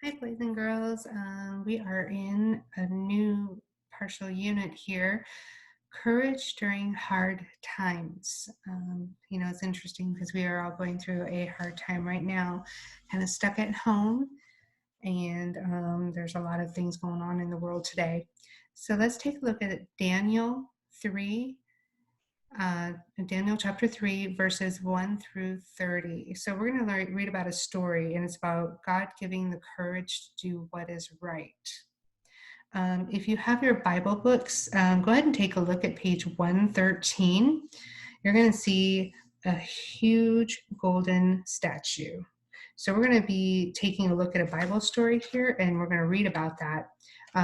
Hi, boys and girls. We are in a new partial unit here, courage during hard times. It's interesting because we are all going through a hard time right now, kind of stuck at home, and there's a lot of things going on in the world today. So let's take a look at Daniel 3 uh, Daniel chapter 3, verses 1 through 30. So we're going to read about a story, and it's about God giving the courage to do what is right. If you have your Bible books, go ahead and take a look at page 113. You're going to see a huge golden statue. So we're going to be taking a look at a Bible story here, and we're going to read about that.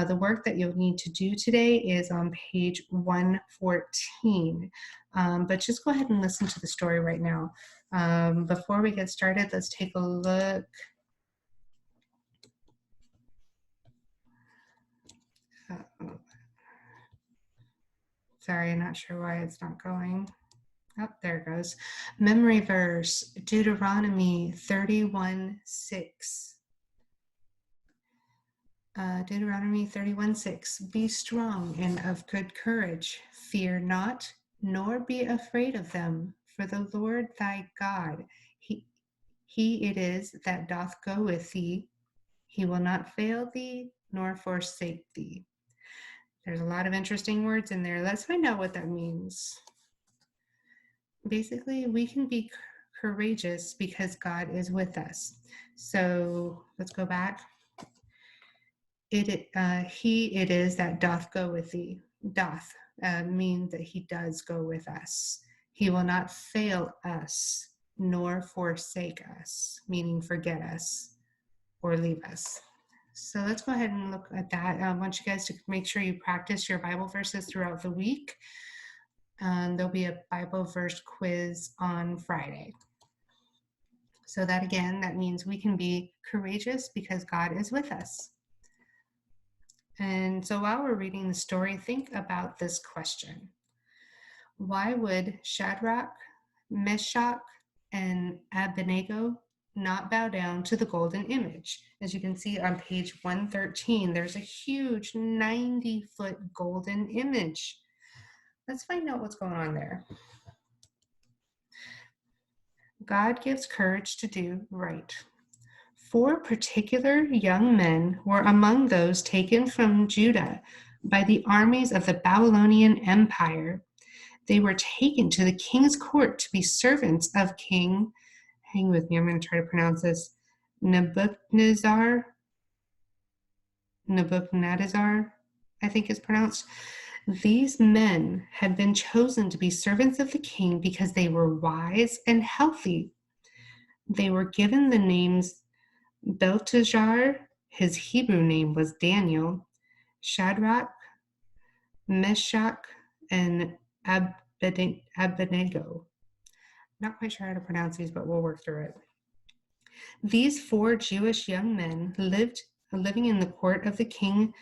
The work that you'll need to do today is on page 114. But just go ahead and listen to the story right now. Before we get started, let's take a look. Sorry, I'm not sure why it's not going. Oh, there it goes. Memory verse, Deuteronomy 31:6. Deuteronomy 31:6. Be strong and of good courage. Fear not, nor be afraid of them. For the Lord thy God, he it is that doth go with thee. He will not fail thee, nor forsake thee. There's a lot of interesting words in there. Let's find out what that means. Basically, we can be courageous because God is with us. So let's go back. He it is that doth go with thee. Doth mean that he does go with us. He will not fail us nor forsake us, meaning forget us or leave us. So let's go ahead and look at that. I want you guys to make sure you practice your Bible verses throughout the week. There'll be a Bible verse quiz on Friday. So that means we can be courageous because God is with us. And so while we're reading the story, think about this question. Why would Shadrach, Meshach, and Abednego not bow down to the golden image? As you can see on page 113, there's a huge 90-foot golden image. Let's find out what's going on there. God gives courage to do right. 4 particular young men were among those taken from Judah by the armies of the Babylonian Empire. They were taken to the king's court to be servants of King, hang with me, I'm going to try to pronounce this, Nebuchadnezzar, I think it's pronounced. These men had been chosen to be servants of the king because they were wise and healthy. They were given the names Belteshazzar, his Hebrew name was Daniel, Shadrach, Meshach, and Abednego. Not quite sure how to pronounce these, but we'll work through it. These 4 Jewish young men living in the court of the king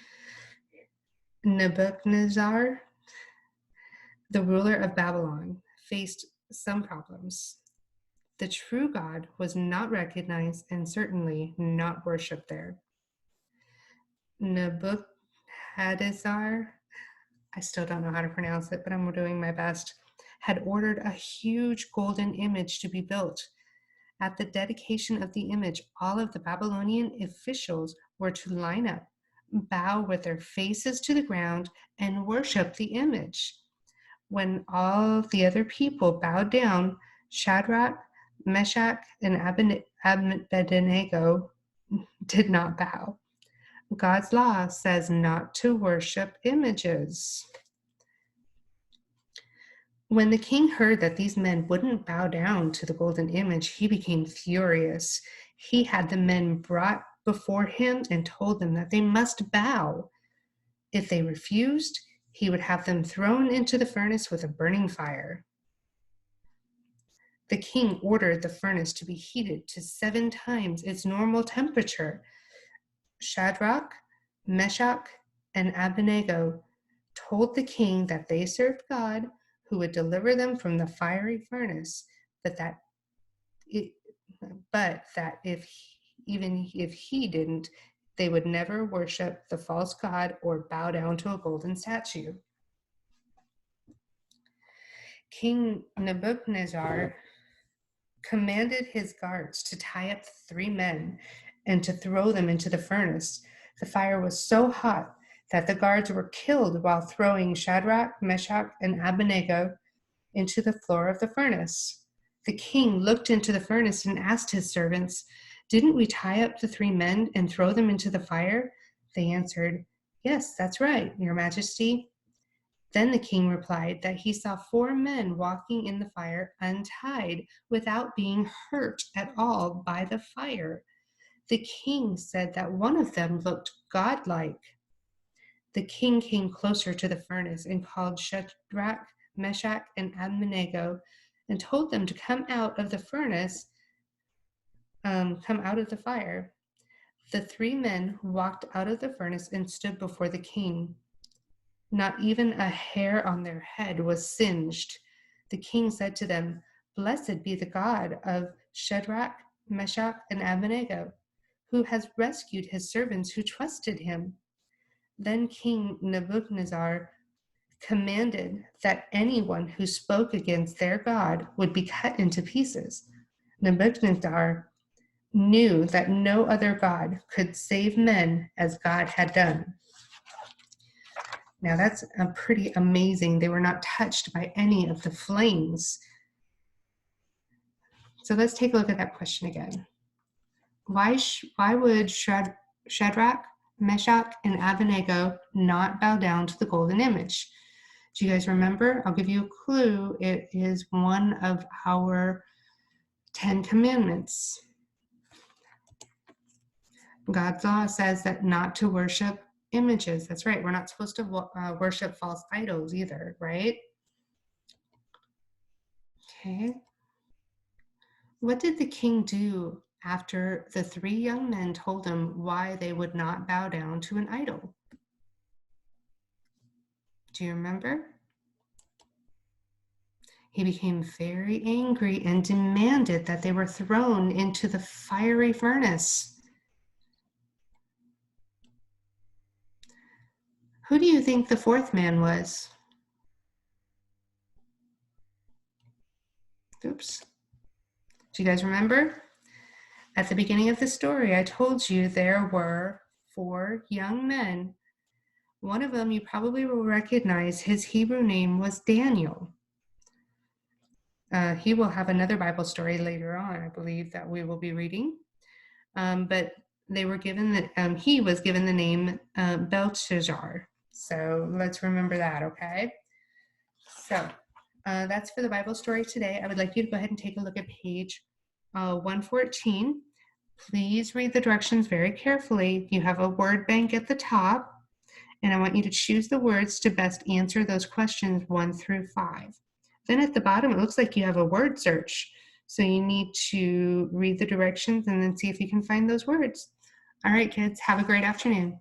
Nebuchadnezzar, the ruler of Babylon, faced some problems. The true God was not recognized and certainly not worshipped there. Nebuchadnezzar, I still don't know how to pronounce it, but I'm doing my best, had ordered a huge golden image to be built. At the dedication of the image, all of the Babylonian officials were to line up, bow with their faces to the ground, and worship the image. When all the other people bowed down, Shadrach, Meshach, and Abednego did not bow. God's law says not to worship images. When the king heard that these men wouldn't bow down to the golden image, he became furious. He had the men brought before him and told them that they must bow. If they refused, he would have them thrown into the furnace with a burning fire. The king ordered the furnace to be heated to 7 times its normal temperature. Shadrach, Meshach, and Abednego told the king that they served God, who would deliver them from the fiery furnace, but that if even if he didn't, they would never worship the false god or bow down to a golden statue. King Nebuchadnezzar commanded his guards to tie up 3 men and to throw them into the furnace. The fire was so hot that the guards were killed while throwing Shadrach, Meshach, and Abednego into the floor of the furnace. The king looked into the furnace and asked his servants, "Didn't we tie up the 3 men and throw them into the fire?" They answered, "Yes, that's right, Your Majesty." Then the king replied that he saw 4 men walking in the fire untied without being hurt at all by the fire. The king said that one of them looked godlike. The king came closer to the furnace and called Shadrach, Meshach, and Abednego and told them to come out of the furnace, come out of the fire. The 3 men walked out of the furnace and stood before the king. Not even a hair on their head was singed. The king said to them, "Blessed be the God of Shadrach, Meshach, and Abednego, who has rescued his servants who trusted him." Then King Nebuchadnezzar commanded that anyone who spoke against their God would be cut into pieces. Nebuchadnezzar knew that no other God could save men as God had done. Now that's pretty amazing. They were not touched by any of the flames. So let's take a look at that question again. Why would Shadrach, Meshach, and Abednego not bow down to the golden image? Do you guys remember? I'll give you a clue. It is one of our 10 commandments. God's law says that not to worship images. That's right. We're not supposed to worship false idols either, right? Okay. What did the king do after the 3 young men told him why they would not bow down to an idol? Do you remember? He became very angry and demanded that they were thrown into the fiery furnace. Who do you think the 4th man was? Oops. Do you guys remember? At the beginning of the story, I told you there were 4 young men. One of them you probably will recognize. His Hebrew name was Daniel. He will have another Bible story later on, I believe, that we will be reading. But they were given he was given the name Belshazzar. So let's remember that, okay? So that's for the Bible story today. I would like you to go ahead and take a look at page 114. Please read the directions very carefully. You have a word bank at the top, and I want you to choose the words to best answer those questions 1 through 5. Then at the bottom, it looks like you have a word search. So you need to read the directions and then see if you can find those words. All right, kids, have a great afternoon.